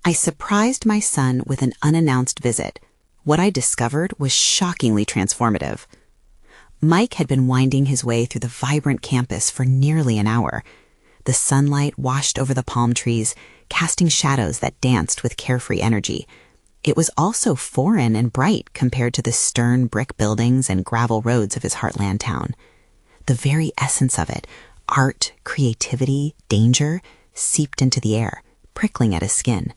I surprised my son with an unannounced visit. What I discovered was shockingly transformative. Mike had been winding his way through the vibrant campus for nearly an hour. The sunlight washed over the palm trees, casting shadows that danced with carefree energy. It was also foreign and bright compared to the stern brick buildings and gravel roads of his heartland town. The very essence of it, art, creativity, danger, seeped into the air, prickling at his skin.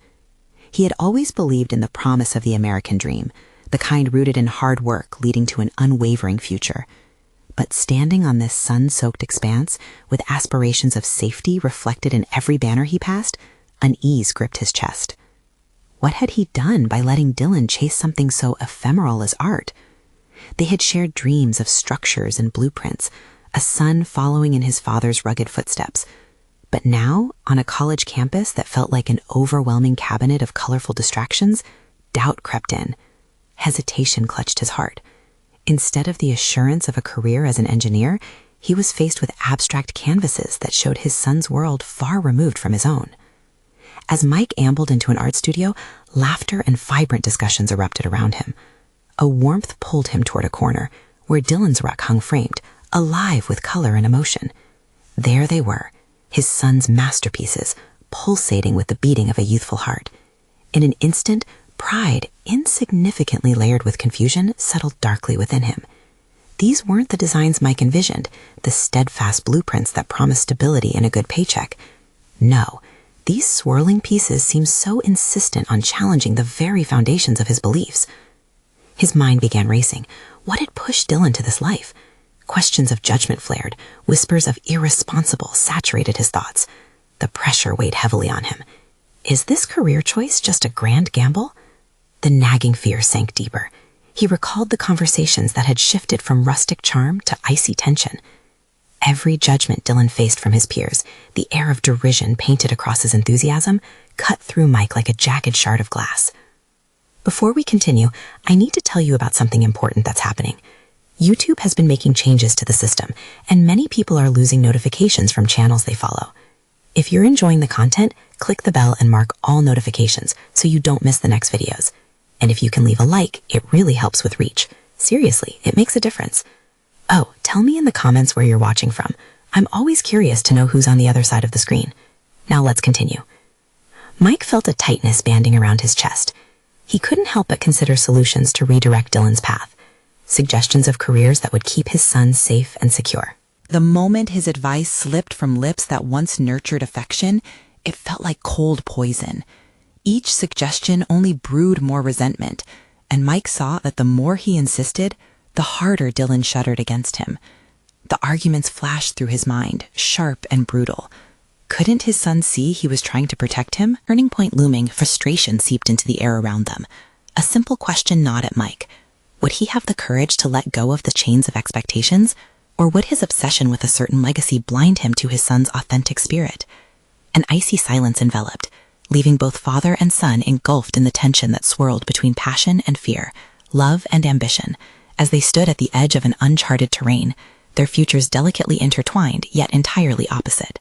He had always believed in the promise of the American dream, the kind rooted in hard work leading to an unwavering future. But standing on this sun-soaked expanse, with aspirations of safety reflected in every banner he passed, unease gripped his chest. What had he done by letting Dylan chase something so ephemeral as art? They had shared dreams of structures and blueprints, a son following in his father's rugged footsteps. But now, on a college campus that felt like an overwhelming cabinet of colorful distractions, doubt crept in. Hesitation clutched his heart. Instead of the assurance of a career as an engineer, he was faced with abstract canvases that showed his son's world far removed from his own. As Mike ambled into an art studio, laughter and vibrant discussions erupted around him. A warmth pulled him toward a corner, where Dylan's work hung framed, alive with color and emotion. There they were, his son's masterpieces, pulsating with the beating of a youthful heart. In an instant, pride, insignificantly layered with confusion, settled darkly within him. These weren't the designs Mike envisioned, the steadfast blueprints that promised stability and a good paycheck. No, these swirling pieces seemed so insistent on challenging the very foundations of his beliefs. His mind began racing. What had pushed Dylan to this life? Questions of judgment flared. Whispers of irresponsible saturated his thoughts. The pressure weighed heavily on him. Is this career choice just a grand gamble? The nagging fear sank deeper. He recalled the conversations that had shifted from rustic charm to icy tension. Every judgment Dylan faced from his peers, the air of derision painted across his enthusiasm, cut through Mike like a jagged shard of glass. Before we continue, I need to tell you about something important that's happening. YouTube has been making changes to the system, and many people are losing notifications from channels they follow. If you're enjoying the content, click the bell and mark all notifications so you don't miss the next videos. And if you can leave a like, it really helps with reach. Seriously, it makes a difference. Oh, tell me in the comments where you're watching from. I'm always curious to know who's on the other side of the screen. Now let's continue. Mike felt a tightness banding around his chest. He couldn't help but consider solutions to redirect Dylan's path. Suggestions of careers that would keep his son safe and secure. The moment his advice slipped from lips that once nurtured affection, it felt like cold poison. Each suggestion only brewed more resentment, and Mike saw that the more he insisted, the harder Dylan shuddered against him. The arguments flashed through his mind, sharp and brutal. Couldn't his son see he was trying to protect him? Turning point looming, frustration seeped into the air around them. A simple question gnawed at Mike. Would he have the courage to let go of the chains of expectations, or would his obsession with a certain legacy blind him to his son's authentic spirit? An icy silence enveloped, leaving both father and son engulfed in the tension that swirled between passion and fear, love and ambition, as they stood at the edge of an uncharted terrain, their futures delicately intertwined yet entirely opposite.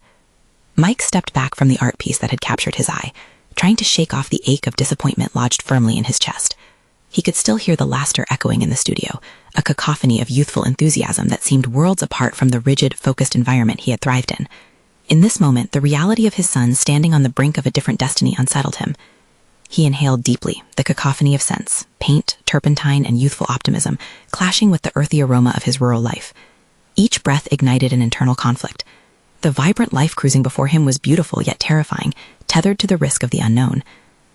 Mike stepped back from the art piece that had captured his eye, trying to shake off the ache of disappointment lodged firmly in his chest. He could still hear the laughter echoing in the studio, a cacophony of youthful enthusiasm that seemed worlds apart from the rigid, focused environment he had thrived in. In this moment, the reality of his son standing on the brink of a different destiny unsettled him. He inhaled deeply, the cacophony of scents, paint, turpentine, and youthful optimism, clashing with the earthy aroma of his rural life. Each breath ignited an internal conflict. The vibrant life cruising before him was beautiful yet terrifying, tethered to the risk of the unknown.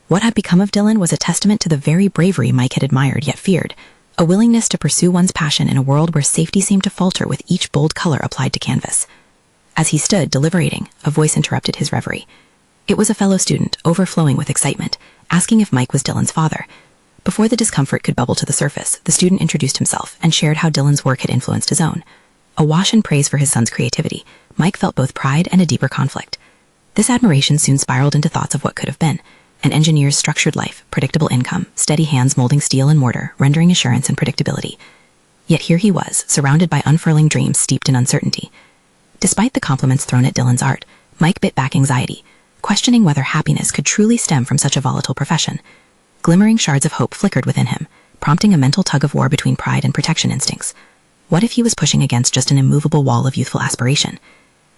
What had become of Dylan was a testament to the very bravery Mike had admired yet feared, a willingness to pursue one's passion in a world where safety seemed to falter with each bold color applied to canvas. As he stood, deliberating, a voice interrupted his reverie. It was a fellow student, overflowing with excitement, asking if Mike was Dylan's father. Before the discomfort could bubble to the surface, the student introduced himself and shared how Dylan's work had influenced his own. Awash in praise for his son's creativity, Mike felt both pride and a deeper conflict. This admiration soon spiraled into thoughts of what could have been. An engineer's structured life, predictable income, steady hands molding steel and mortar, rendering assurance and predictability. Yet here he was, surrounded by unfurling dreams steeped in uncertainty. Despite the compliments thrown at Dylan's art, Mike bit back anxiety, questioning whether happiness could truly stem from such a volatile profession. Glimmering shards of hope flickered within him, prompting a mental tug-of-war between pride and protection instincts. What if he was pushing against just an immovable wall of youthful aspiration?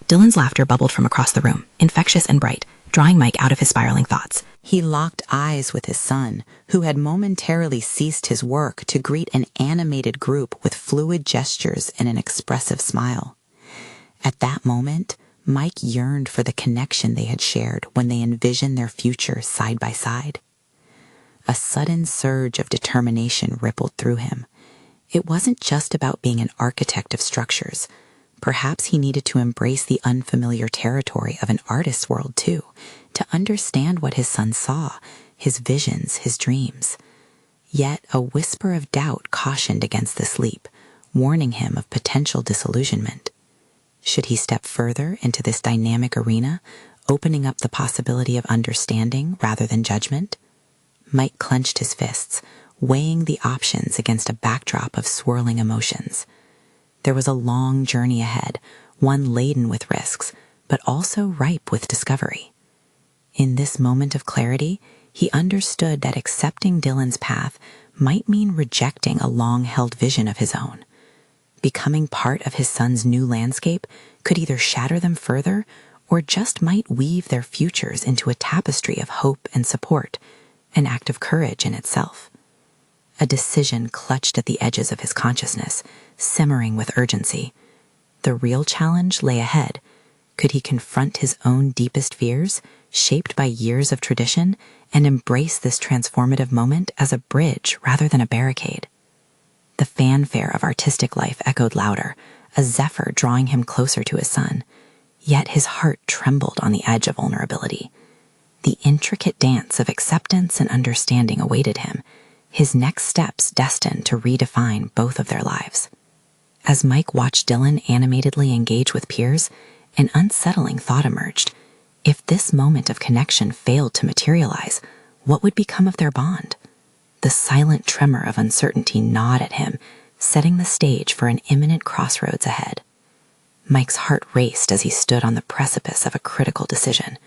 Dylan's laughter bubbled from across the room, infectious and bright, drawing Mike out of his spiraling thoughts. He locked eyes with his son, who had momentarily ceased his work to greet an animated group with fluid gestures and an expressive smile. At that moment, Mike yearned for the connection they had shared when they envisioned their future side by side. A sudden surge of determination rippled through him. It wasn't just about being an architect of structures. Perhaps he needed to embrace the unfamiliar territory of an artist's world too, to understand what his son saw, his visions, his dreams. Yet a whisper of doubt cautioned against this leap, warning him of potential disillusionment. Should he step further into this dynamic arena, opening up the possibility of understanding rather than judgment? Mike clenched his fists, weighing the options against a backdrop of swirling emotions. There was a long journey ahead, one laden with risks, but also ripe with discovery. In this moment of clarity, he understood that accepting Dylan's path might mean rejecting a long-held vision of his own. Becoming part of his son's new landscape could either shatter them further or just might weave their futures into a tapestry of hope and support, an act of courage in itself. A decision clutched at the edges of his consciousness, simmering with urgency. The real challenge lay ahead. Could he confront his own deepest fears, shaped by years of tradition, and embrace this transformative moment as a bridge rather than a barricade? The fanfare of artistic life echoed louder, a zephyr drawing him closer to his son. Yet his heart trembled on the edge of vulnerability. The intricate dance of acceptance and understanding awaited him, his next steps destined to redefine both of their lives. As Mike watched Dylan animatedly engage with peers, an unsettling thought emerged. If this moment of connection failed to materialize, what would become of their bond? The silent tremor of uncertainty gnawed at him, setting the stage for an imminent crossroads ahead. Mike's heart raced as he stood on the precipice of a critical decision.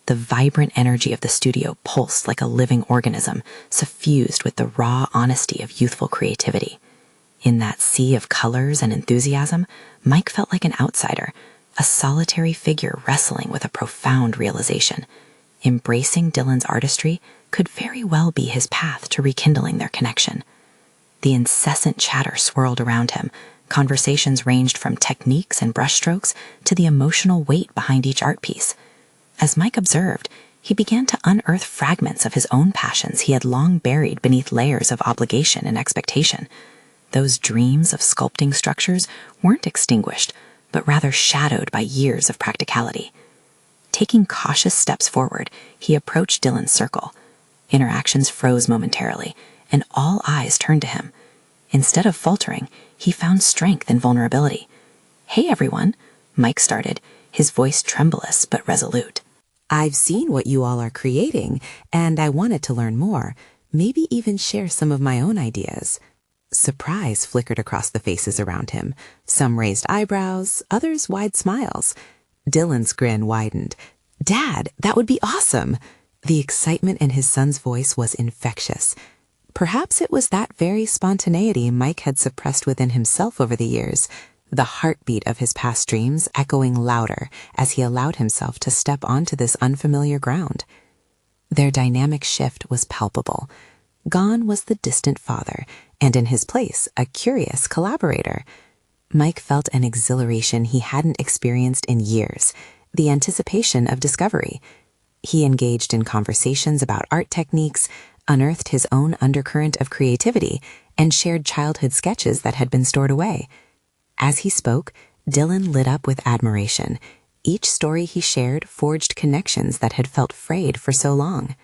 The vibrant energy of the studio pulsed like a living organism, suffused with the raw honesty of youthful creativity. In that sea of colors and enthusiasm, Mike felt like an outsider, a solitary figure wrestling with a profound realization. Embracing Dylan's artistry could very well be his path to rekindling their connection. The incessant chatter swirled around him. Conversations ranged from techniques and brushstrokes to the emotional weight behind each art piece. As Mike observed, he began to unearth fragments of his own passions he had long buried beneath layers of obligation and expectation. Those dreams of sculpting structures weren't extinguished, but rather shadowed by years of practicality. Taking cautious steps forward, he approached Dylan's circle. Interactions froze momentarily, and all eyes turned to him. Instead of faltering, he found strength in vulnerability. "Hey, everyone," Mike started, his voice tremulous but resolute. "I've seen what you all are creating, and I wanted to learn more, maybe even share some of my own ideas." Surprise flickered across the faces around him, some raised eyebrows, others wide smiles. Dylan's grin widened. "Dad, that would be awesome!" The excitement in his son's voice was infectious. Perhaps it was that very spontaneity Mike had suppressed within himself over the years, the heartbeat of his past dreams echoing louder as he allowed himself to step onto this unfamiliar ground. Their dynamic shift was palpable. Gone was the distant father, and in his place, a curious collaborator. Mike felt an exhilaration he hadn't experienced in years, the anticipation of discovery. He engaged in conversations about art techniques, unearthed his own undercurrent of creativity, and shared childhood sketches that had been stored away. As he spoke, Dylan lit up with admiration. Each story he shared forged connections that had felt frayed for so long.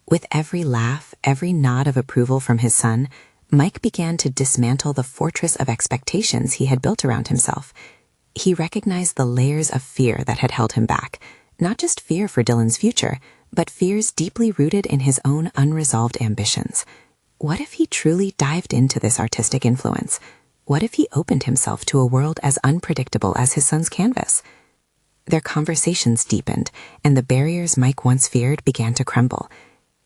With every laugh, every nod of approval from his son, Mike began to dismantle the fortress of expectations he had built around himself. He recognized the layers of fear that had held him back, not just fear for Dylan's future, but fears deeply rooted in his own unresolved ambitions. What if he truly dived into this artistic influence? What if he opened himself to a world as unpredictable as his son's canvas? Their conversations deepened, and the barriers Mike once feared began to crumble.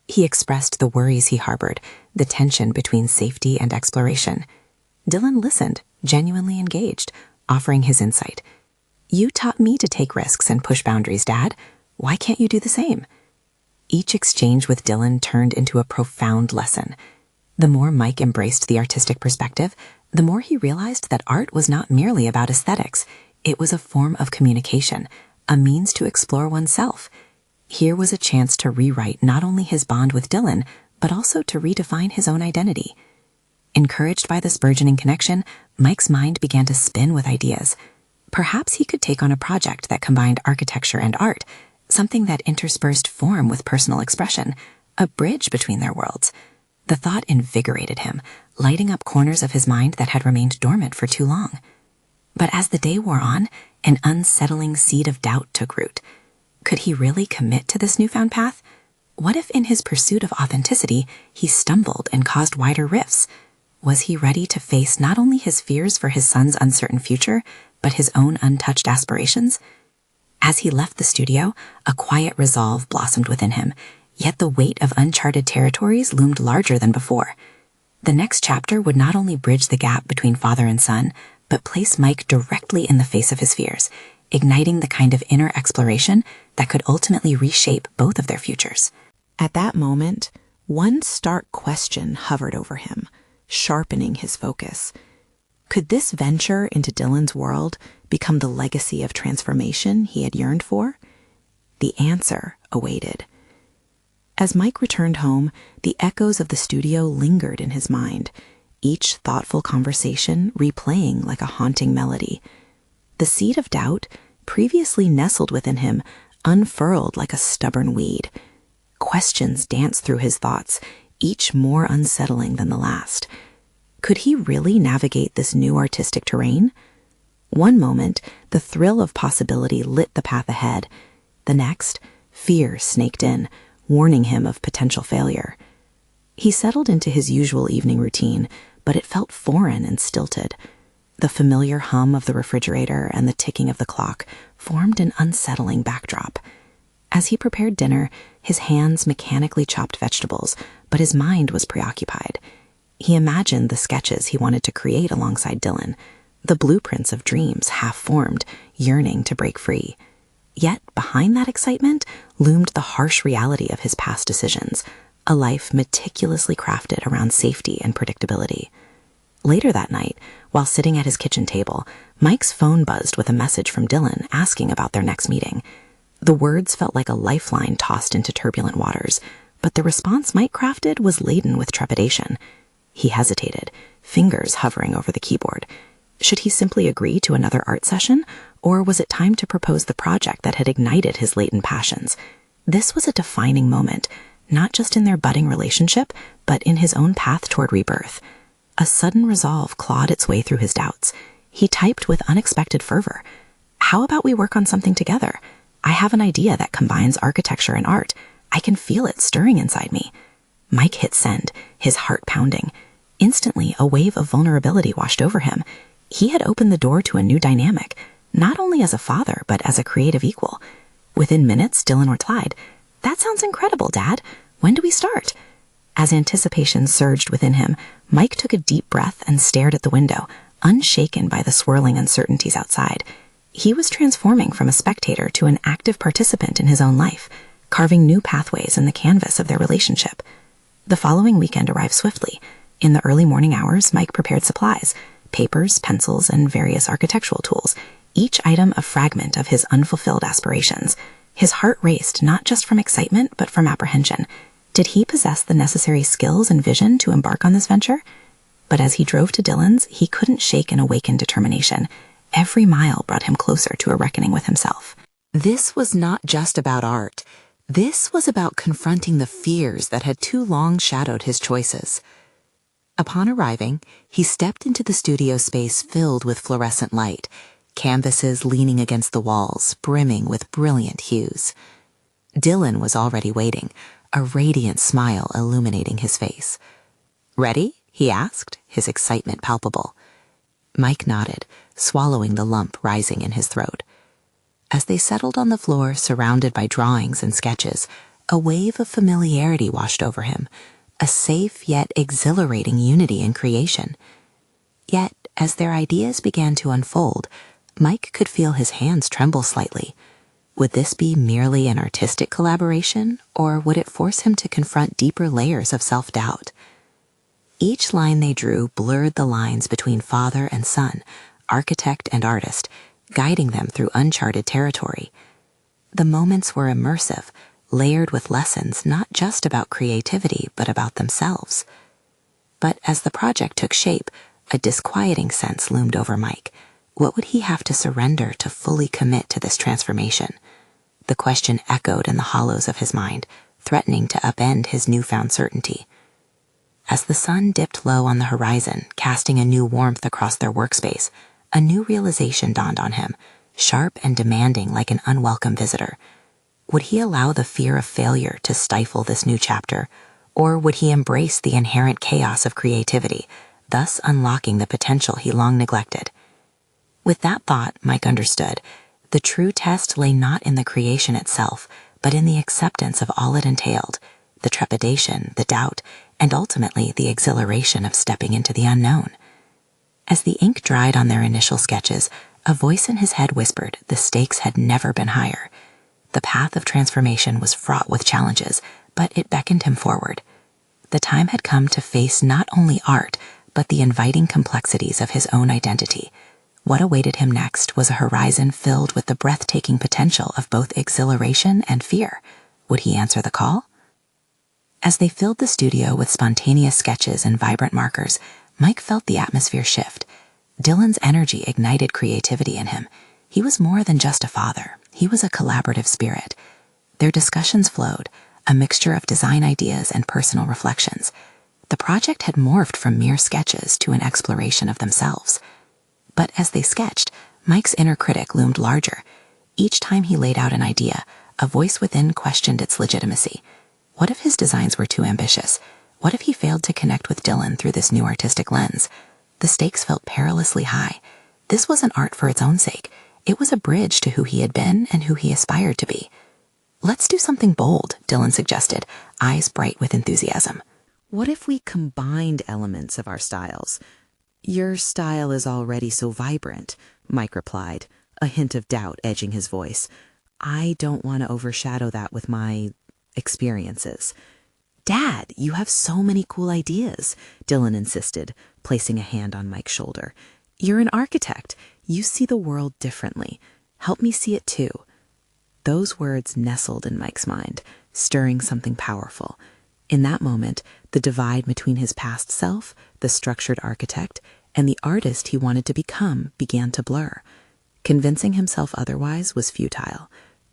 He expressed the worries he harbored, the tension between safety and exploration. Dylan listened, genuinely engaged, offering his insight. "You taught me to take risks and push boundaries, Dad. Why can't you do the same?" Each exchange with Dylan turned into a profound lesson. The more Mike embraced the artistic perspective, the more he realized that art was not merely about aesthetics. It was a form of communication, a means to explore oneself. Here was a chance to rewrite not only his bond with Dylan, but also to redefine his own identity. Encouraged by this burgeoning connection, Mike's mind began to spin with ideas. Perhaps he could take on a project that combined architecture and art, something that interspersed form with personal expression, a bridge between their worlds. The thought invigorated him, lighting up corners of his mind that had remained dormant for too long. But as the day wore on, an unsettling seed of doubt took root. Could he really commit to this newfound path? What if in his pursuit of authenticity, he stumbled and caused wider rifts? Was he ready to face not only his fears for his son's uncertain future, but his own untouched aspirations? As he left the studio, a quiet resolve blossomed within him, yet the weight of uncharted territories loomed larger than before. The next chapter would not only bridge the gap between father and son, but place Mike directly in the face of his fears, igniting the kind of inner exploration that could ultimately reshape both of their futures. At that moment, one stark question hovered over him, sharpening his focus. Could this venture into Dylan's world become the legacy of transformation he had yearned for? The answer awaited. As Mike returned home, the echoes of the studio lingered in his mind, each thoughtful conversation replaying like a haunting melody. The seed of doubt, previously nestled within him, unfurled like a stubborn weed. Questions danced through his thoughts, each more unsettling than the last. Could he really navigate this new artistic terrain? One moment, the thrill of possibility lit the path ahead. The next, fear snaked in, warning him of potential failure. He settled into his usual evening routine, but it felt foreign and stilted. The familiar hum of the refrigerator and the ticking of the clock formed an unsettling backdrop. As he prepared dinner, his hands mechanically chopped vegetables, but his mind was preoccupied. He imagined the sketches he wanted to create alongside Dylan, the blueprints of dreams half-formed, yearning to break free. Yet behind that excitement loomed the harsh reality of his past decisions, a life meticulously crafted around safety and predictability. Later that night, while sitting at his kitchen table, Mike's phone buzzed with a message from Dylan asking about their next meeting. The words felt like a lifeline tossed into turbulent waters, but the response Mike crafted was laden with trepidation. He hesitated, fingers hovering over the keyboard. Should he simply agree to another art session, or was it time to propose the project that had ignited his latent passions? This was a defining moment, not just in their budding relationship, but in his own path toward rebirth. A sudden resolve clawed its way through his doubts. He typed with unexpected fervor. "How about we work on something together? I have an idea that combines architecture and art. I can feel it stirring inside me." Mike hit send, his heart pounding. Instantly, a wave of vulnerability washed over him. He had opened the door to a new dynamic, not only as a father, but as a creative equal. Within minutes, Dylan replied, "That sounds incredible, Dad. When do we start?" As anticipation surged within him, Mike took a deep breath and stared at the window, unshaken by the swirling uncertainties outside. He was transforming from a spectator to an active participant in his own life, carving new pathways in the canvas of their relationship. The following weekend arrived swiftly. In the early morning hours, Mike prepared supplies, papers, pencils, and various architectural tools, each item a fragment of his unfulfilled aspirations. His heart raced not just from excitement, but from apprehension. Did he possess the necessary skills and vision to embark on this venture? But as he drove to Dylan's, he couldn't shake an awakened determination. Every mile brought him closer to a reckoning with himself. This was not just about art. This was about confronting the fears that had too long shadowed his choices. Upon arriving, he stepped into the studio space filled with fluorescent light, canvases leaning against the walls, brimming with brilliant hues. Dylan was already waiting, a radiant smile illuminating his face. "Ready?" he asked, his excitement palpable. Mike nodded, swallowing the lump rising in his throat. As they settled on the floor, surrounded by drawings and sketches, a wave of familiarity washed over him, a safe yet exhilarating unity in creation. Yet, as their ideas began to unfold, Mike could feel his hands tremble slightly. Would this be merely an artistic collaboration, or would it force him to confront deeper layers of self-doubt? Each line they drew blurred the lines between father and son, architect and artist, guiding them through uncharted territory. The moments were immersive, layered with lessons not just about creativity, but about themselves. But as the project took shape, a disquieting sense loomed over Mike. What would he have to surrender to fully commit to this transformation? The question echoed in the hollows of his mind, threatening to upend his newfound certainty. As the sun dipped low on the horizon, casting a new warmth across their workspace, a new realization dawned on him, sharp and demanding like an unwelcome visitor. Would he allow the fear of failure to stifle this new chapter, or would he embrace the inherent chaos of creativity, thus unlocking the potential he long neglected? With that thought, Mike understood. The true test lay not in the creation itself, but in the acceptance of all it entailed, the trepidation, the doubt, and ultimately the exhilaration of stepping into the unknown. As the ink dried on their initial sketches, a voice in his head whispered the stakes had never been higher. The path of transformation was fraught with challenges, but it beckoned him forward. The time had come to face not only art, but the inviting complexities of his own identity. What awaited him next was a horizon filled with the breathtaking potential of both exhilaration and fear. Would he answer the call? As they filled the studio with spontaneous sketches and vibrant markers, Mike felt the atmosphere shift. Dylan's energy ignited creativity in him. He was more than just a father. He was a collaborative spirit. Their discussions flowed, a mixture of design ideas and personal reflections. The project had morphed from mere sketches to an exploration of themselves. But as they sketched, Mike's inner critic loomed larger. Each time he laid out an idea, a voice within questioned its legitimacy. What if his designs were too ambitious? What if he failed to connect with Dylan through this new artistic lens? The stakes felt perilously high. This wasn't art for its own sake. It was a bridge to who he had been and who he aspired to be. Let's do something bold, Dylan suggested, eyes bright with enthusiasm. What if we combined elements of our styles? Your style is already so vibrant, Mike replied, a hint of doubt edging his voice. I don't want to overshadow that with my experiences. Dad, you have so many cool ideas, Dylan insisted, placing a hand on Mike's shoulder. You're an architect. You see the world differently. Help me see it too. Those words nestled in Mike's mind, stirring something powerful. In that moment, the divide between his past self, the structured architect, and the artist he wanted to become began to blur. Convincing himself otherwise was futile.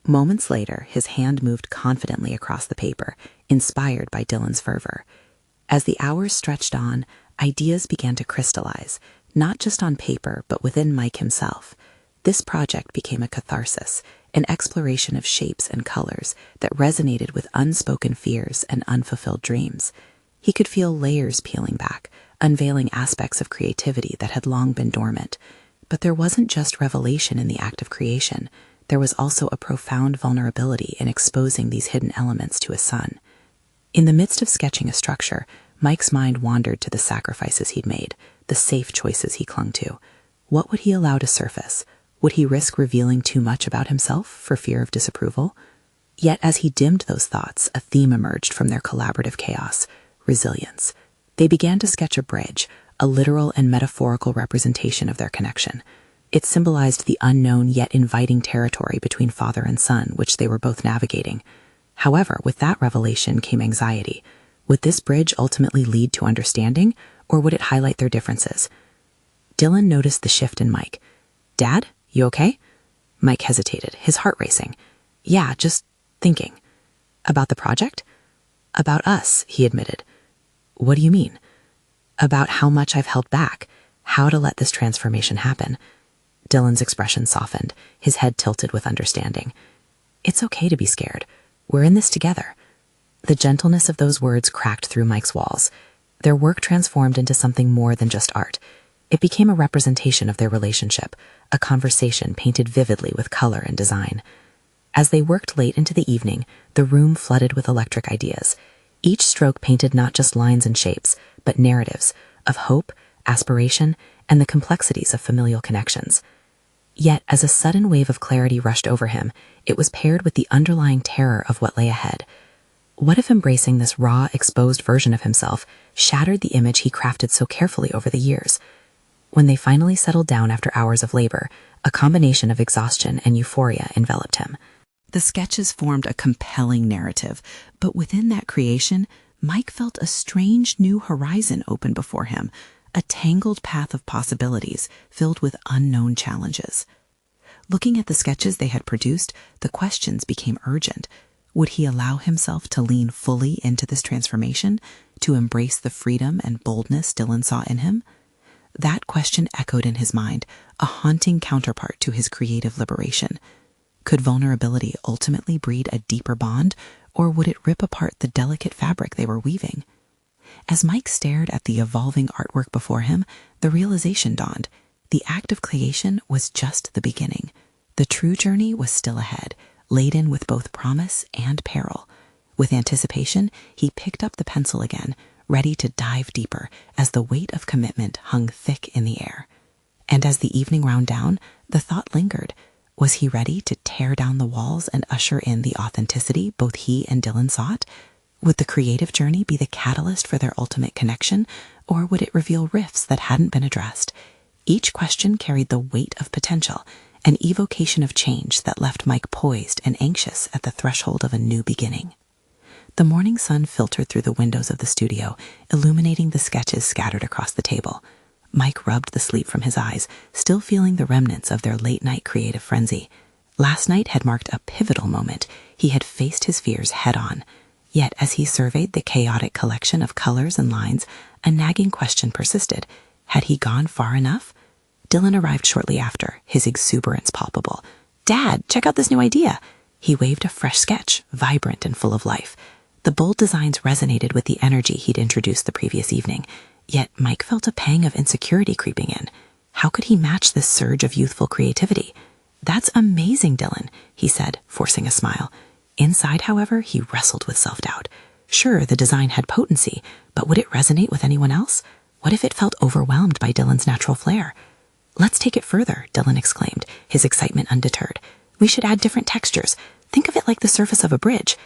Moments later, his hand moved confidently across the paper, inspired by Dylan's fervor. As the hours stretched on, ideas began to crystallize, not just on paper, but within Mike himself. This project became a catharsis, an exploration of shapes and colors that resonated with unspoken fears and unfulfilled dreams. He could feel layers peeling back, unveiling aspects of creativity that had long been dormant. But there wasn't just revelation in the act of creation. There was also a profound vulnerability in exposing these hidden elements to his son. In the midst of sketching a structure, Mike's mind wandered to the sacrifices he'd made, the safe choices he clung to. What would he allow to surface? Would he risk revealing too much about himself for fear of disapproval? Yet as he dimmed those thoughts, a theme emerged from their collaborative chaos: resilience. They began to sketch a bridge, a literal and metaphorical representation of their connection. It symbolized the unknown yet inviting territory between father and son, which they were both navigating. However, with that revelation came anxiety. Would this bridge ultimately lead to understanding, or would it highlight their differences? Dylan noticed the shift in Mike. Dad, you okay? Mike hesitated, his heart racing. Yeah, just thinking. About the project? About us, he admitted. What do you mean? About how much I've held back, how to let this transformation happen. Dylan's expression softened, his head tilted with understanding. It's okay to be scared. We're in this together. The gentleness of those words cracked through Mike's walls. Their work transformed into something more than just art. It became a representation of their relationship, a conversation painted vividly with color and design. As they worked late into the evening, the room flooded with electric ideas. Each stroke painted not just lines and shapes, but narratives of hope, aspiration, and the complexities of familial connections. Yet, as a sudden wave of clarity rushed over him, it was paired with the underlying terror of what lay ahead. What if embracing this raw, exposed version of himself shattered the image he crafted so carefully over the years? When they finally settled down after hours of labor, a combination of exhaustion and euphoria enveloped him. The sketches formed a compelling narrative, but within that creation, Mike felt a strange new horizon open before him, a tangled path of possibilities filled with unknown challenges. Looking at the sketches they had produced, the questions became urgent. Would he allow himself to lean fully into this transformation, to embrace the freedom and boldness Dylan saw in him? That question echoed in his mind, a haunting counterpart to his creative liberation. Could vulnerability ultimately breed a deeper bond, or would it rip apart the delicate fabric they were weaving? As Mike stared at the evolving artwork before him, the realization dawned. The act of creation was just the beginning. The true journey was still ahead, laden with both promise and peril. With anticipation, he picked up the pencil again, ready to dive deeper as the weight of commitment hung thick in the air. And as the evening wound down, the thought lingered. Was he ready to tear down the walls and usher in the authenticity both he and Dylan sought? Would the creative journey be the catalyst for their ultimate connection, or would it reveal rifts that hadn't been addressed? Each question carried the weight of potential, an evocation of change that left Mike poised and anxious at the threshold of a new beginning. The morning sun filtered through the windows of the studio, illuminating the sketches scattered across the table. Mike rubbed the sleep from his eyes, still feeling the remnants of their late-night creative frenzy. Last night had marked a pivotal moment. He had faced his fears head-on. Yet as he surveyed the chaotic collection of colors and lines, a nagging question persisted. Had he gone far enough? Dylan arrived shortly after, his exuberance palpable. "Dad, check out this new idea." He waved a fresh sketch, vibrant and full of life. The bold designs resonated with the energy he'd introduced the previous evening. Yet Mike felt a pang of insecurity creeping in. How could he match this surge of youthful creativity? "That's amazing, Dylan," he said, forcing a smile. Inside, however, he wrestled with self-doubt. Sure, the design had potency, but would it resonate with anyone else? What if it felt overwhelmed by Dylan's natural flair? "Let's take it further," Dylan exclaimed, his excitement undeterred. "We should add different textures. Think of it like the surface of a bridge."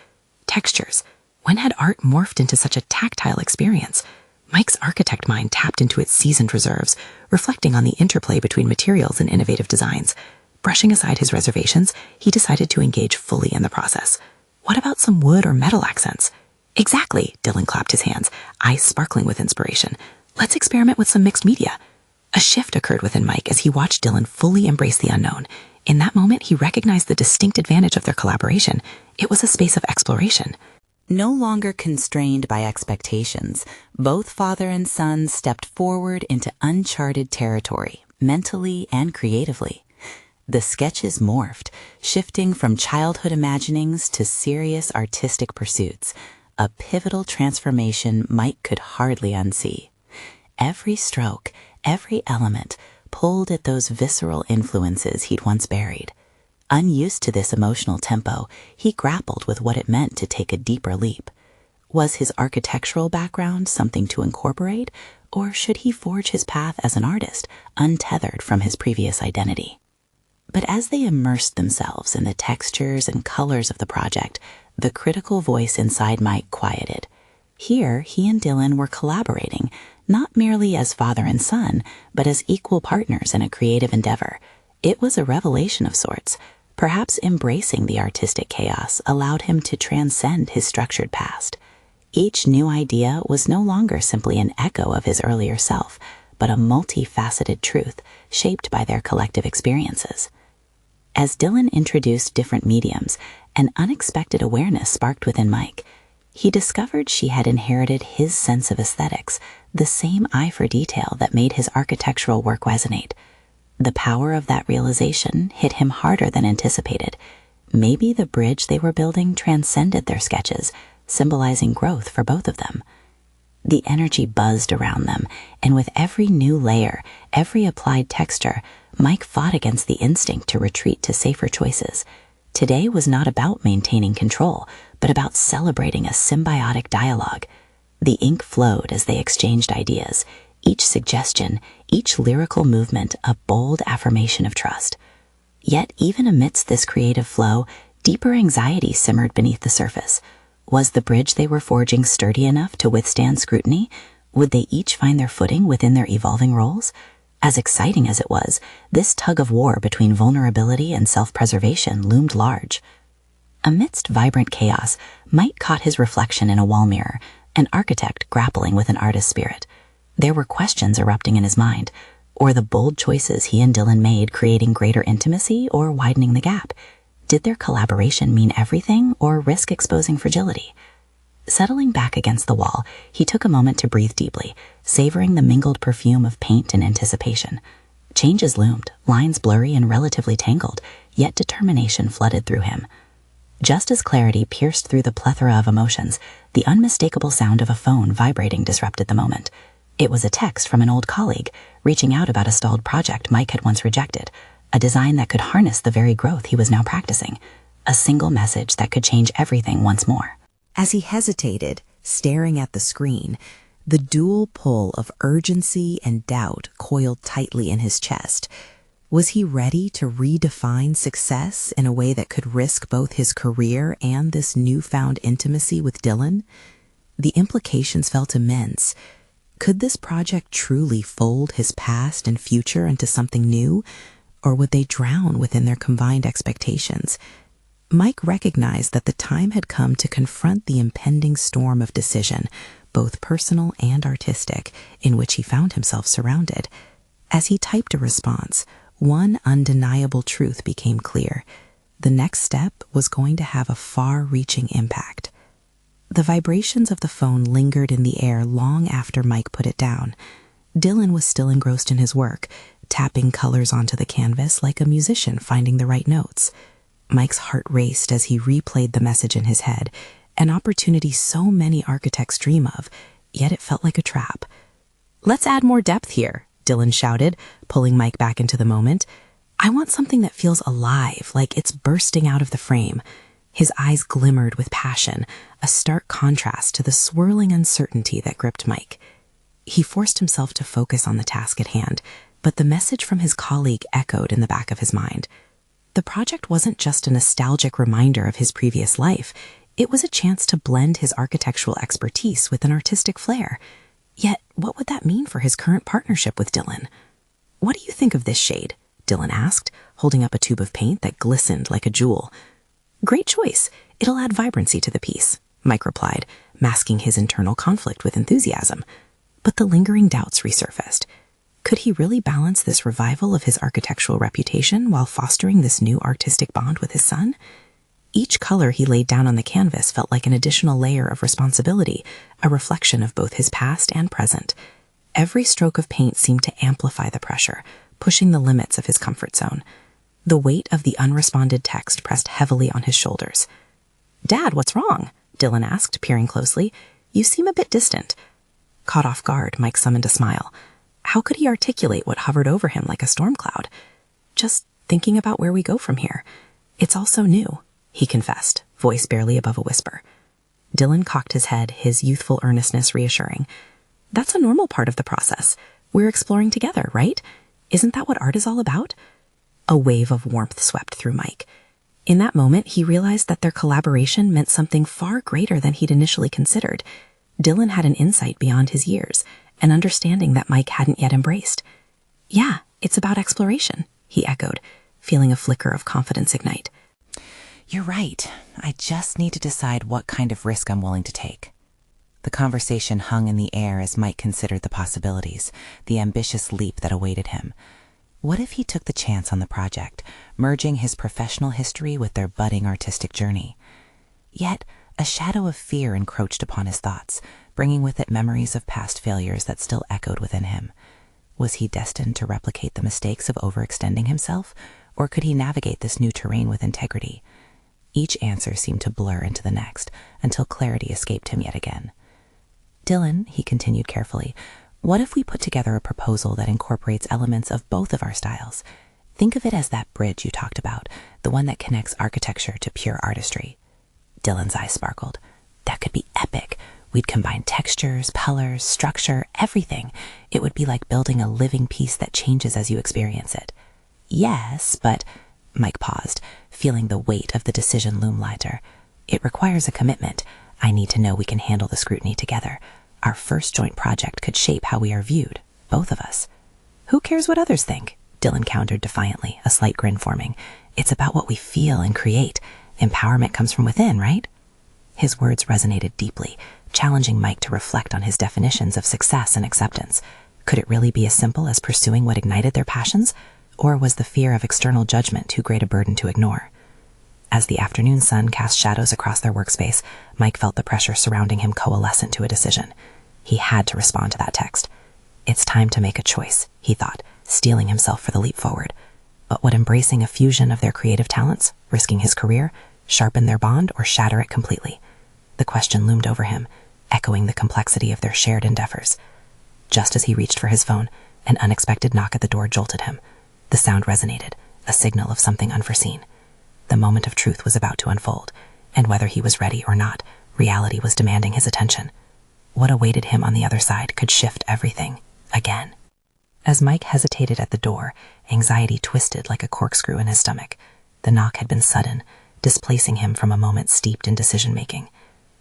Textures. When had art morphed into such a tactile experience? Mike's architect mind tapped into its seasoned reserves, reflecting on the interplay between materials and innovative designs. Brushing aside his reservations, he decided to engage fully in the process. What about some wood or metal accents? Exactly, Dylan clapped his hands, eyes sparkling with inspiration. Let's experiment with some mixed media. A shift occurred within Mike as he watched Dylan fully embrace the unknown. In that moment, he recognized the distinct advantage of their collaboration. It was a space of exploration. No longer constrained by expectations, both father and son stepped forward into uncharted territory, mentally and creatively. The sketches morphed, shifting from childhood imaginings to serious artistic pursuits, a pivotal transformation Mike could hardly unsee. Every stroke, every element, pulled at those visceral influences he'd once buried. Unused to this emotional tempo, he grappled with what it meant to take a deeper leap. Was his architectural background something to incorporate, or should he forge his path as an artist, untethered from his previous identity? But as they immersed themselves in the textures and colors of the project, the critical voice inside Mike quieted. Here, he and Dylan were collaborating, not merely as father and son, but as equal partners in a creative endeavor. It was a revelation of sorts. Perhaps embracing the artistic chaos allowed him to transcend his structured past. Each new idea was no longer simply an echo of his earlier self, but a multifaceted truth shaped by their collective experiences. As Dylan introduced different mediums, an unexpected awareness sparked within Mike. He discovered she had inherited his sense of aesthetics, the same eye for detail that made his architectural work resonate. The power of that realization hit him harder than anticipated. Maybe the bridge they were building transcended their sketches, symbolizing growth for both of them. The energy buzzed around them, and with every new layer, every applied texture, Mike fought against the instinct to retreat to safer choices. Today was not about maintaining control, but about celebrating a symbiotic dialogue. The ink flowed as they exchanged ideas, each suggestion, each lyrical movement a bold affirmation of trust. Yet even amidst this creative flow, deeper anxiety simmered beneath the surface. Was the bridge they were forging sturdy enough to withstand scrutiny? Would they each find their footing within their evolving roles? As exciting as it was, this tug of war between vulnerability and self-preservation loomed large. Amidst vibrant chaos, Mike caught his reflection in a wall mirror, an architect grappling with an artist's spirit. There were questions erupting in his mind. Or the bold choices he and Dylan made creating greater intimacy or widening the gap? Did their collaboration mean everything or risk exposing fragility? Settling back against the wall, he took a moment to breathe deeply, savoring the mingled perfume of paint and anticipation. Changes loomed, lines blurry and relatively tangled, yet determination flooded through him. Just as clarity pierced through the plethora of emotions, the unmistakable sound of a phone vibrating disrupted the moment. It was a text from an old colleague, reaching out about a stalled project Mike had once rejected, a design that could harness the very growth he was now practicing, a single message that could change everything once more. As he hesitated, staring at the screen, the dual pull of urgency and doubt coiled tightly in his chest. Was he ready to redefine success in a way that could risk both his career and this newfound intimacy with Dylan? The implications felt immense. Could this project truly fold his past and future into something new, or would they drown within their combined expectations? Mike recognized that the time had come to confront the impending storm of decision, both personal and artistic, in which he found himself surrounded. As he typed a response, one undeniable truth became clear. The next step was going to have a far-reaching impact. The vibrations of the phone lingered in the air long after Mike put it down. Dylan was still engrossed in his work, tapping colors onto the canvas like a musician finding the right notes. Mike's heart raced as he replayed the message in his head, an opportunity so many architects dream of, yet it felt like a trap. "Let's add more depth here," Dylan shouted, pulling Mike back into the moment. "I want something that feels alive, like it's bursting out of the frame." His eyes glimmered with passion, a stark contrast to the swirling uncertainty that gripped Mike. He forced himself to focus on the task at hand, but the message from his colleague echoed in the back of his mind. The project wasn't just a nostalgic reminder of his previous life. It was a chance to blend his architectural expertise with an artistic flair. Yet, what would that mean for his current partnership with Dylan? "What do you think of this shade?" Dylan asked, holding up a tube of paint that glistened like a jewel. "Great choice. It'll add vibrancy to the piece," Mike replied, masking his internal conflict with enthusiasm. But the lingering doubts resurfaced. Could he really balance this revival of his architectural reputation while fostering this new artistic bond with his son? Each color he laid down on the canvas felt like an additional layer of responsibility, a reflection of both his past and present. Every stroke of paint seemed to amplify the pressure, pushing the limits of his comfort zone. The weight of the unresponded text pressed heavily on his shoulders. "Dad, what's wrong?" Dylan asked, peering closely. "You seem a bit distant." Caught off guard, Mike summoned a smile. How could he articulate what hovered over him like a storm cloud? "Just thinking about where we go from here. It's all so new," he confessed, voice barely above a whisper. Dylan cocked his head, his youthful earnestness reassuring. "That's a normal part of the process. We're exploring together, right? Isn't that what art is all about?" A wave of warmth swept through Mike. In that moment, he realized that their collaboration meant something far greater than he'd initially considered. Dylan had an insight beyond his years, an understanding that Mike hadn't yet embraced. "Yeah, it's about exploration," he echoed, feeling a flicker of confidence ignite. "You're right. I just need to decide what kind of risk I'm willing to take." The conversation hung in the air as Mike considered the possibilities, the ambitious leap that awaited him. What if he took the chance on the project, merging his professional history with their budding artistic journey? Yet, a shadow of fear encroached upon his thoughts, bringing with it memories of past failures that still echoed within him. Was he destined to replicate the mistakes of overextending himself, or could he navigate this new terrain with integrity? Each answer seemed to blur into the next, until clarity escaped him yet again. Dylan, he continued carefully, what if we put together a proposal that incorporates elements of both of our styles? Think of it as that bridge you talked about, the one that connects architecture to pure artistry. Dylan's eyes sparkled. That could be epic. We'd combine textures, colors, structure, everything. It would be like building a living piece that changes as you experience it. Yes, but... Mike paused, feeling the weight of the decision loom lighter. It requires a commitment. I need to know we can handle the scrutiny together. Our first joint project could shape how we are viewed, both of us. Who cares what others think? Dylan countered defiantly, a slight grin forming. It's about what we feel and create. Empowerment comes from within, right? His words resonated deeply, challenging Mike to reflect on his definitions of success and acceptance. Could it really be as simple as pursuing what ignited their passions? Or was the fear of external judgment too great a burden to ignore? As the afternoon sun cast shadows across their workspace, Mike felt the pressure surrounding him coalesce into a decision. He had to respond to that text. It's time to make a choice, he thought, steeling himself for the leap forward. But would embracing a fusion of their creative talents, risking his career, sharpen their bond, or shatter it completely? The question loomed over him, echoing the complexity of their shared endeavors. Just as he reached for his phone, an unexpected knock at the door jolted him. The sound resonated, a signal of something unforeseen. The moment of truth was about to unfold, and whether he was ready or not, reality was demanding his attention. What awaited him on the other side could shift everything, again. As Mike hesitated at the door, anxiety twisted like a corkscrew in his stomach. The knock had been sudden, displacing him from a moment steeped in decision-making.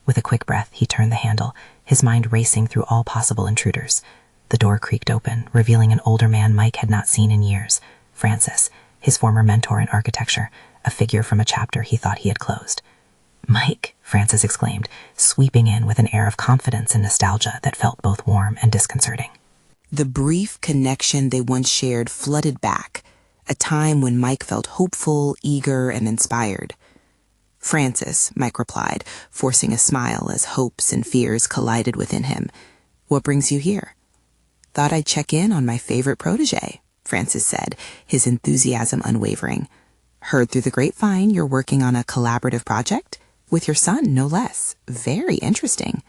With a quick breath, he turned the handle, his mind racing through all possible intruders. The door creaked open, revealing an older man Mike had not seen in years, Francis, his former mentor in architecture, a figure from a chapter he thought he had closed. "Mike," Francis exclaimed, sweeping in with an air of confidence and nostalgia that felt both warm and disconcerting. The brief connection they once shared flooded back, a time when Mike felt hopeful, eager, and inspired. "Francis," Mike replied, forcing a smile as hopes and fears collided within him. "What brings you here?" "Thought I'd check in on my favorite protege," Francis said, his enthusiasm unwavering. "Heard through the grapevine you're working on a collaborative project? With your son, no less. Very interesting."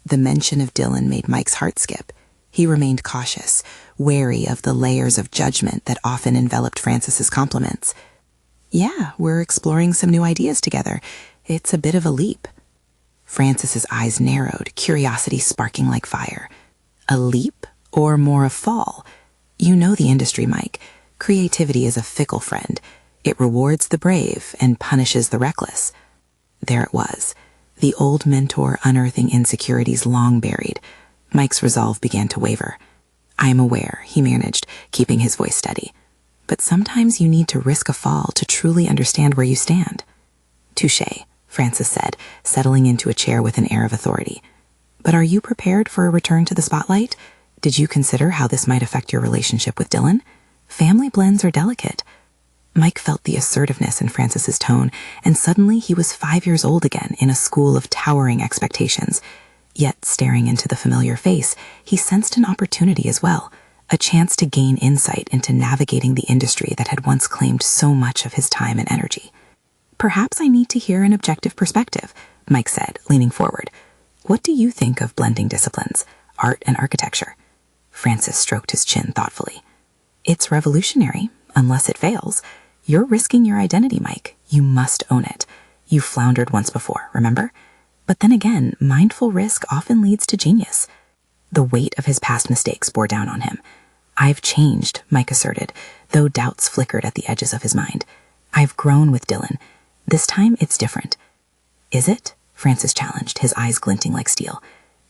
The mention of Dylan made Mike's heart skip. He remained cautious, wary of the layers of judgment that often enveloped Francis's compliments. "Yeah, we're exploring some new ideas together. It's a bit of a leap." Francis's eyes narrowed, curiosity sparking like fire. "A leap? Or more a fall? You know the industry, Mike. Creativity is a fickle friend. It rewards the brave and punishes the reckless." There it was, the old mentor unearthing insecurities long buried. Mike's resolve began to waver. "I am aware," he managed, keeping his voice steady. "But sometimes you need to risk a fall to truly understand where you stand." "Touché," Francis said, settling into a chair with an air of authority. "But are you prepared for a return to the spotlight? Did you consider how this might affect your relationship with Dylan? Family blends are delicate." Mike felt the assertiveness in Francis's tone, and suddenly he was 5 years old again in a school of towering expectations. Yet, staring into the familiar face, he sensed an opportunity as well, a chance to gain insight into navigating the industry that had once claimed so much of his time and energy. "Perhaps I need to hear an objective perspective," Mike said, leaning forward. "What do you think of blending disciplines, art and architecture?" Francis stroked his chin thoughtfully. "It's revolutionary, unless it fails. You're risking your identity, Mike. You must own it. You floundered once before, remember? But then again, mindful risk often leads to genius." The weight of his past mistakes bore down on him. "I've changed," Mike asserted, though doubts flickered at the edges of his mind. "I've grown with Dylan. This time it's different." "Is it?" Francis challenged, his eyes glinting like steel.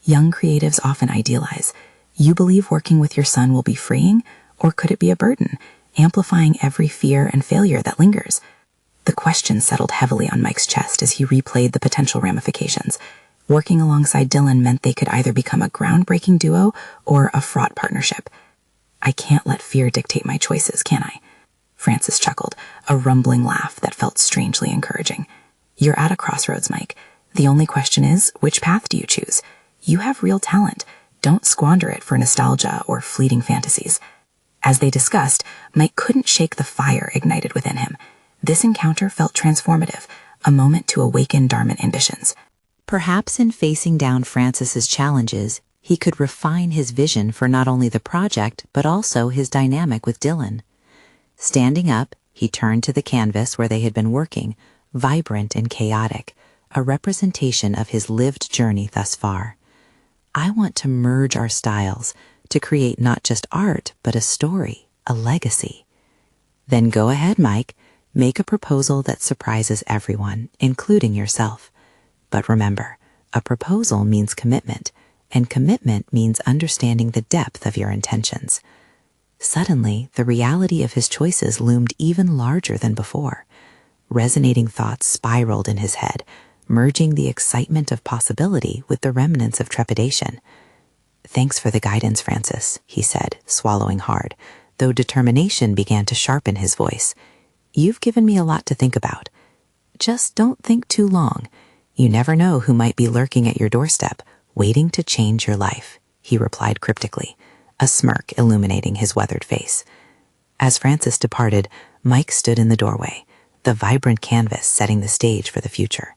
"Young creatives often idealize. You believe working with your son will be freeing, or could it be a burden, amplifying every fear and failure that lingers?" The question settled heavily on Mike's chest as he replayed the potential ramifications. Working alongside Dylan meant they could either become a groundbreaking duo or a fraught partnership. "I can't let fear dictate my choices, can I?" Francis chuckled, a rumbling laugh that felt strangely encouraging. "You're at a crossroads, Mike. The only question is, which path do you choose? You have real talent. Don't squander it for nostalgia or fleeting fantasies." As they discussed, Mike couldn't shake the fire ignited within him. This encounter felt transformative, a moment to awaken dormant ambitions. Perhaps in facing down Francis's challenges, he could refine his vision for not only the project, but also his dynamic with Dylan. Standing up, he turned to the canvas where they had been working, vibrant and chaotic, a representation of his lived journey thus far. I want to merge our styles to create not just art, but a story, a legacy. Then go ahead, Mike, make a proposal that surprises everyone, including yourself. But remember, a proposal means commitment, and commitment means understanding the depth of your intentions. Suddenly, the reality of his choices loomed even larger than before. Resonating thoughts spiraled in his head, merging the excitement of possibility with the remnants of trepidation. "Thanks for the guidance, Francis," he said, swallowing hard, though determination began to sharpen his voice. "You've given me a lot to think about. Just don't think too long. You never know who might be lurking at your doorstep, waiting to change your life," he replied cryptically, a smirk illuminating his weathered face. As Francis departed, Mike stood in the doorway, the vibrant canvas setting the stage for the future.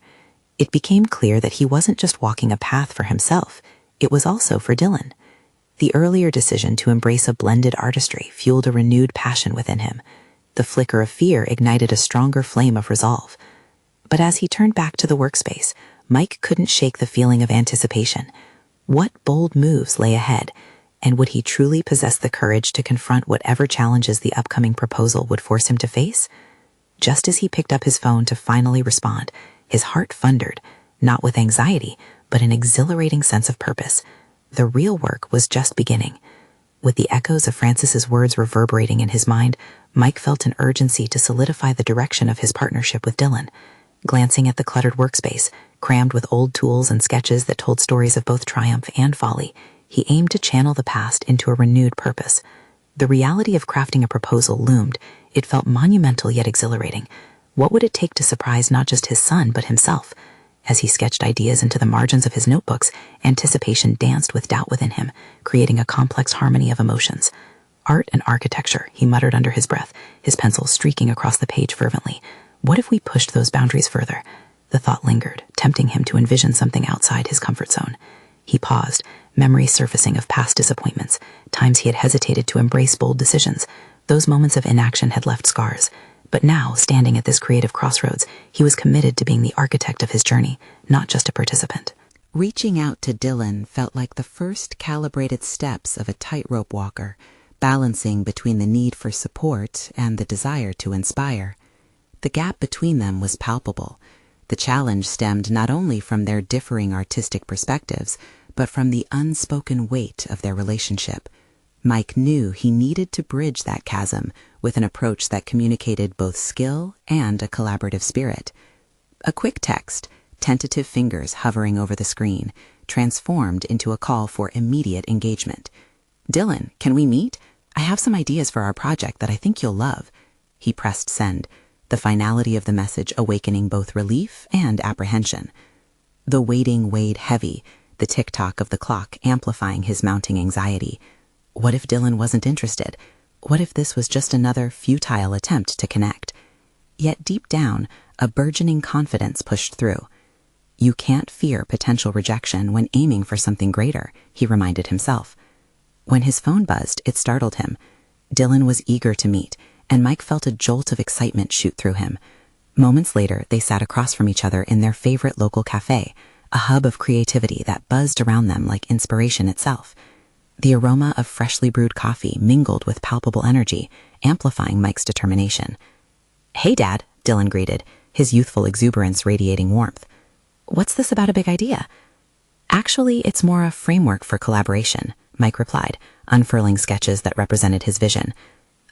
It became clear that he wasn't just walking a path for himself, it was also for Dylan. The earlier decision to embrace a blended artistry fueled a renewed passion within him. The flicker of fear ignited a stronger flame of resolve. But as he turned back to the workspace, Mike couldn't shake the feeling of anticipation. What bold moves lay ahead, and would he truly possess the courage to confront whatever challenges the upcoming proposal would force him to face? Just as he picked up his phone to finally respond, his heart thundered, not with anxiety, but an exhilarating sense of purpose. The real work was just beginning. With the echoes of Francis's words reverberating in his mind, Mike felt an urgency to solidify the direction of his partnership with Dylan. Glancing at the cluttered workspace, crammed with old tools and sketches that told stories of both triumph and folly, he aimed to channel the past into a renewed purpose. The reality of crafting a proposal loomed. It felt monumental yet exhilarating. What would it take to surprise not just his son, but himself? As he sketched ideas into the margins of his notebooks, anticipation danced with doubt within him, creating a complex harmony of emotions. "Art and architecture," he muttered under his breath, his pencil streaking across the page fervently. What if we pushed those boundaries further? The thought lingered, tempting him to envision something outside his comfort zone. He paused, memories surfacing of past disappointments, times he had hesitated to embrace bold decisions. Those moments of inaction had left scars. But now, standing at this creative crossroads, he was committed to being the architect of his journey, not just a participant. Reaching out to Dylan felt like the first calibrated steps of a tightrope walker, balancing between the need for support and the desire to inspire. The gap between them was palpable. The challenge stemmed not only from their differing artistic perspectives, but from the unspoken weight of their relationship. Mike knew he needed to bridge that chasm with an approach that communicated both skill and a collaborative spirit. A quick text, tentative fingers hovering over the screen, transformed into a call for immediate engagement. "Dylan, can we meet? I have some ideas for our project that I think you'll love." He pressed send, the finality of the message awakening both relief and apprehension. The waiting weighed heavy, the tick-tock of the clock amplifying his mounting anxiety. What if Dylan wasn't interested? What if this was just another futile attempt to connect? Yet deep down, a burgeoning confidence pushed through. You can't fear potential rejection when aiming for something greater, he reminded himself. When his phone buzzed, it startled him. Dylan was eager to meet, and Mike felt a jolt of excitement shoot through him. Moments later, they sat across from each other in their favorite local cafe, a hub of creativity that buzzed around them like inspiration itself. The aroma of freshly brewed coffee mingled with palpable energy, amplifying Mike's determination. "Hey, Dad," Dylan greeted, his youthful exuberance radiating warmth. "What's this about a big idea?" "Actually, it's more a framework for collaboration," Mike replied, unfurling sketches that represented his vision.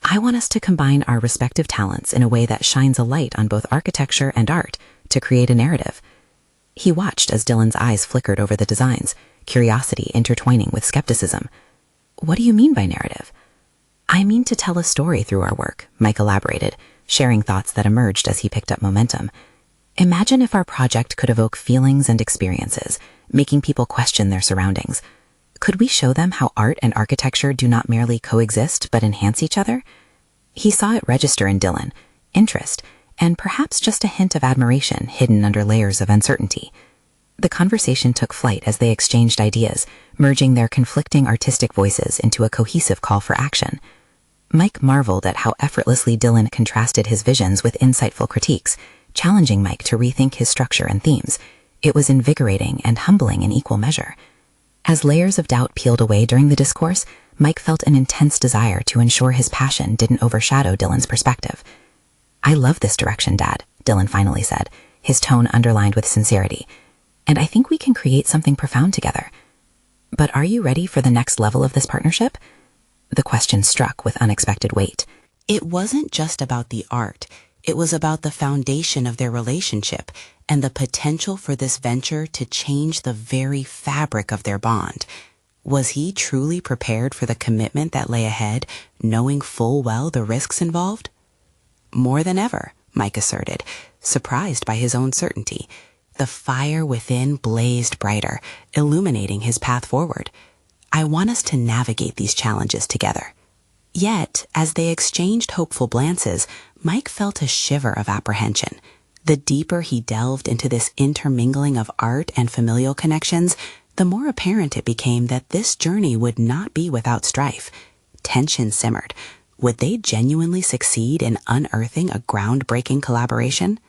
"I want us to combine our respective talents in a way that shines a light on both architecture and art to create a narrative." He watched as Dylan's eyes flickered over the designs, curiosity intertwining with skepticism. "What do you mean by narrative?" "I mean to tell a story through our work," Mike elaborated, sharing thoughts that emerged as he picked up momentum. "Imagine if our project could evoke feelings and experiences, making people question their surroundings. Could we show them how art and architecture do not merely coexist but enhance each other?" He saw it register in Dylan, interest, and perhaps just a hint of admiration hidden under layers of uncertainty. The conversation took flight as they exchanged ideas, merging their conflicting artistic voices into a cohesive call for action. Mike marveled at how effortlessly Dylan contrasted his visions with insightful critiques, challenging Mike to rethink his structure and themes. It was invigorating and humbling in equal measure. As layers of doubt peeled away during the discourse, Mike felt an intense desire to ensure his passion didn't overshadow Dylan's perspective. "I love this direction, Dad," Dylan finally said, his tone underlined with sincerity. "And I think we can create something profound together. But are you ready for the next level of this partnership?" The question struck with unexpected weight. It wasn't just about the art. It was about the foundation of their relationship and the potential for this venture to change the very fabric of their bond. Was he truly prepared for the commitment that lay ahead, knowing full well the risks involved? More than ever, Mike asserted, surprised by his own certainty. The fire within blazed brighter, illuminating his path forward. "I want us to navigate these challenges together." Yet, as they exchanged hopeful glances, Mike felt a shiver of apprehension. The deeper he delved into this intermingling of art and familial connections, the more apparent it became that this journey would not be without strife. Tension simmered. Would they genuinely succeed in unearthing a groundbreaking collaboration?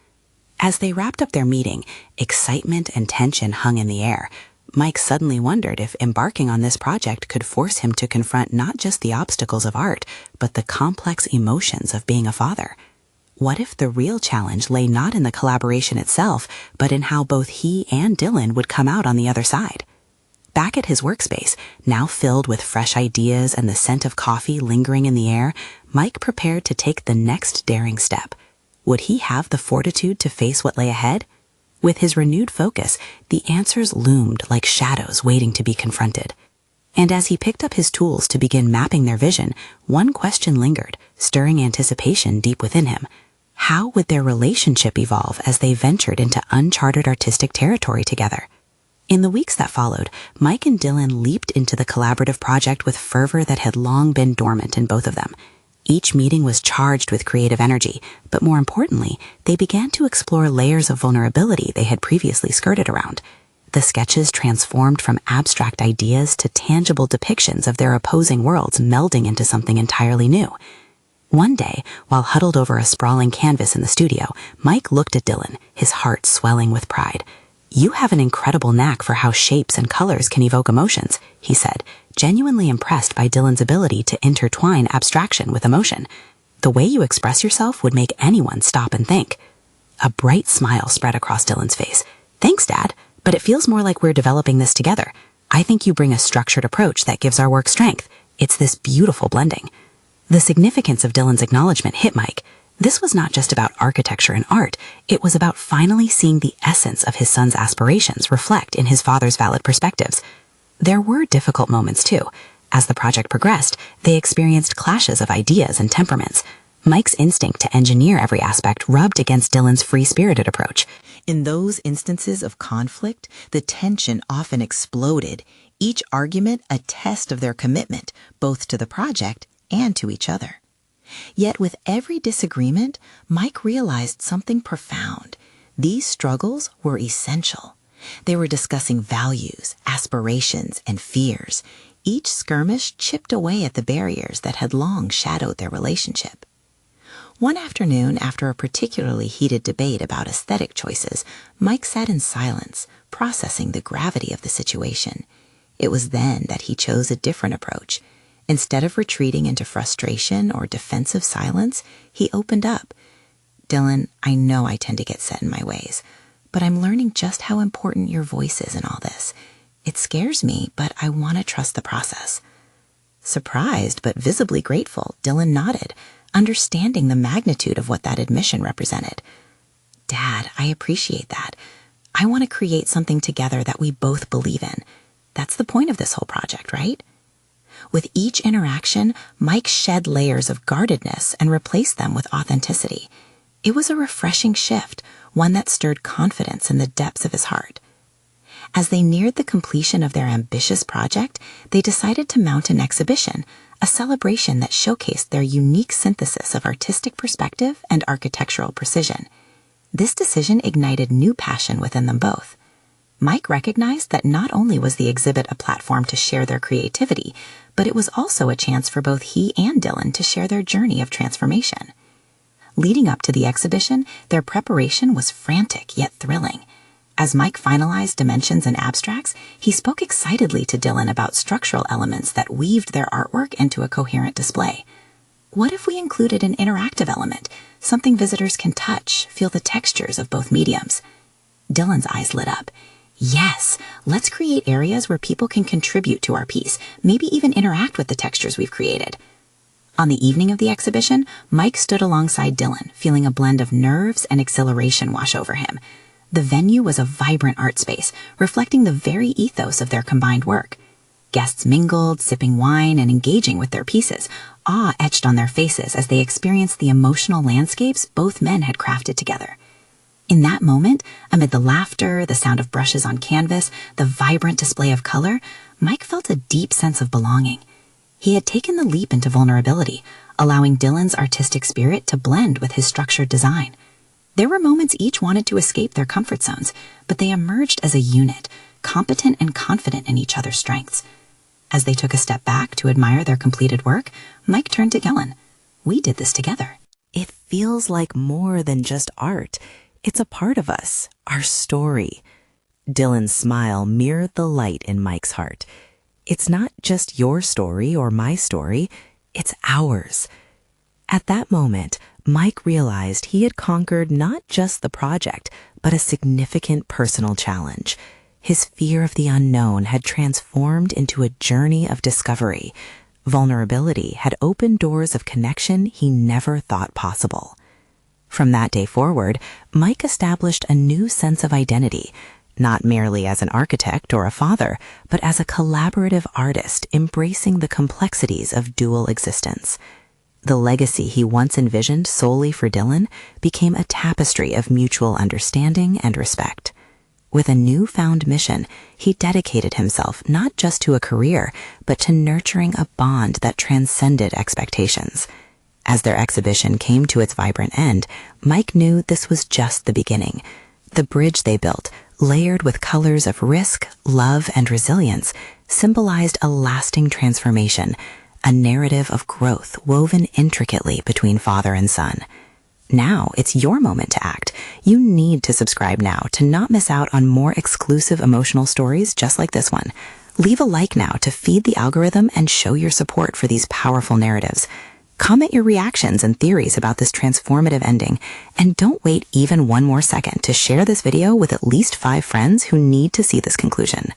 As they wrapped up their meeting, excitement and tension hung in the air. Mike suddenly wondered if embarking on this project could force him to confront not just the obstacles of art, but the complex emotions of being a father. What if the real challenge lay not in the collaboration itself, but in how both he and Dylan would come out on the other side? Back at his workspace, now filled with fresh ideas and the scent of coffee lingering in the air, Mike prepared to take the next daring step. Would he have the fortitude to face what lay ahead? With his renewed focus, the answers loomed like shadows waiting to be confronted. And as he picked up his tools to begin mapping their vision, one question lingered, stirring anticipation deep within him. How would their relationship evolve as they ventured into uncharted artistic territory together? In the weeks that followed, Mike and Dylan leaped into the collaborative project with fervor that had long been dormant in both of them. Each meeting was charged with creative energy, but more importantly, they began to explore layers of vulnerability they had previously skirted around. The sketches transformed from abstract ideas to tangible depictions of their opposing worlds melding into something entirely new. One day, while huddled over a sprawling canvas in the studio, Mike looked at Dylan, his heart swelling with pride. "You have an incredible knack for how shapes and colors can evoke emotions," he said, genuinely impressed by Dylan's ability to intertwine abstraction with emotion. "The way you express yourself would make anyone stop and think." A bright smile spread across Dylan's face. "Thanks, Dad, but it feels more like we're developing this together. I think you bring a structured approach that gives our work strength. It's this beautiful blending." The significance of Dylan's acknowledgement hit Mike. This was not just about architecture and art. It was about finally seeing the essence of his son's aspirations reflect in his father's valid perspectives. There were difficult moments, too. As the project progressed, they experienced clashes of ideas and temperaments. Mike's instinct to engineer every aspect rubbed against Dylan's free-spirited approach. In those instances of conflict, the tension often exploded, each argument a test of their commitment, both to the project and to each other. Yet with every disagreement, Mike realized something profound. These struggles were essential. They were discussing values, aspirations, and fears. Each skirmish chipped away at the barriers that had long shadowed their relationship. One afternoon, after a particularly heated debate about aesthetic choices, Mike sat in silence, processing the gravity of the situation. It was then that he chose a different approach. Instead of retreating into frustration or defensive silence, he opened up. "Dylan, I know I tend to get set in my ways, but I'm learning just how important your voice is in all this. It scares me, but I want to trust the process." Surprised but visibly grateful, Dylan nodded, understanding the magnitude of what that admission represented. "Dad, I appreciate that. I want to create something together that we both believe in. That's the point of this whole project, right?" With each interaction, Mike shed layers of guardedness and replaced them with authenticity. It was a refreshing shift, one that stirred confidence in the depths of his heart. As they neared the completion of their ambitious project, they decided to mount an exhibition, a celebration that showcased their unique synthesis of artistic perspective and architectural precision. This decision ignited new passion within them both. Mike recognized that not only was the exhibit a platform to share their creativity, but it was also a chance for both he and Dylan to share their journey of transformation. Leading up to the exhibition, their preparation was frantic yet thrilling. As Mike finalized dimensions and abstracts, he spoke excitedly to Dylan about structural elements that weaved their artwork into a coherent display. What if we included an interactive element, something visitors can touch, feel the textures of both mediums? Dylan's eyes lit up. Yes, let's create areas where people can contribute to our piece, maybe even interact with the textures we've created. On the evening of the exhibition, Mike stood alongside Dylan, feeling a blend of nerves and exhilaration wash over him. The venue was a vibrant art space, reflecting the very ethos of their combined work. Guests mingled, sipping wine and engaging with their pieces, awe etched on their faces as they experienced the emotional landscapes both men had crafted together. In that moment, amid the laughter, the sound of brushes on canvas, the vibrant display of color, Mike felt a deep sense of belonging. He had taken the leap into vulnerability, allowing Dylan's artistic spirit to blend with his structured design. There were moments each wanted to escape their comfort zones, but they emerged as a unit, competent and confident in each other's strengths. As they took a step back to admire their completed work, Mike turned to Dylan. "We did this together." It feels like more than just art. It's a part of us, our story. Dylan's smile mirrored the light in Mike's heart. It's not just your story or my story, it's ours. At that moment, Mike realized he had conquered not just the project, but a significant personal challenge. His fear of the unknown had transformed into a journey of discovery. Vulnerability had opened doors of connection he never thought possible. From that day forward, Mike established a new sense of identity, not merely as an architect or a father, but as a collaborative artist embracing the complexities of dual existence. The legacy he once envisioned solely for Dylan became a tapestry of mutual understanding and respect. With a newfound mission, he dedicated himself not just to a career, but to nurturing a bond that transcended expectations. As their exhibition came to its vibrant end, Mike knew this was just the beginning. The bridge they built, layered with colors of risk, love, and resilience, symbolized a lasting transformation, a narrative of growth woven intricately between father and son. Now it's your moment to act. You need to subscribe now to not miss out on more exclusive emotional stories just like this one. Leave a like now to feed the algorithm and show your support for these powerful narratives. Comment your reactions and theories about this transformative ending, and don't wait even one more second to share this video with at least 5 friends who need to see this conclusion.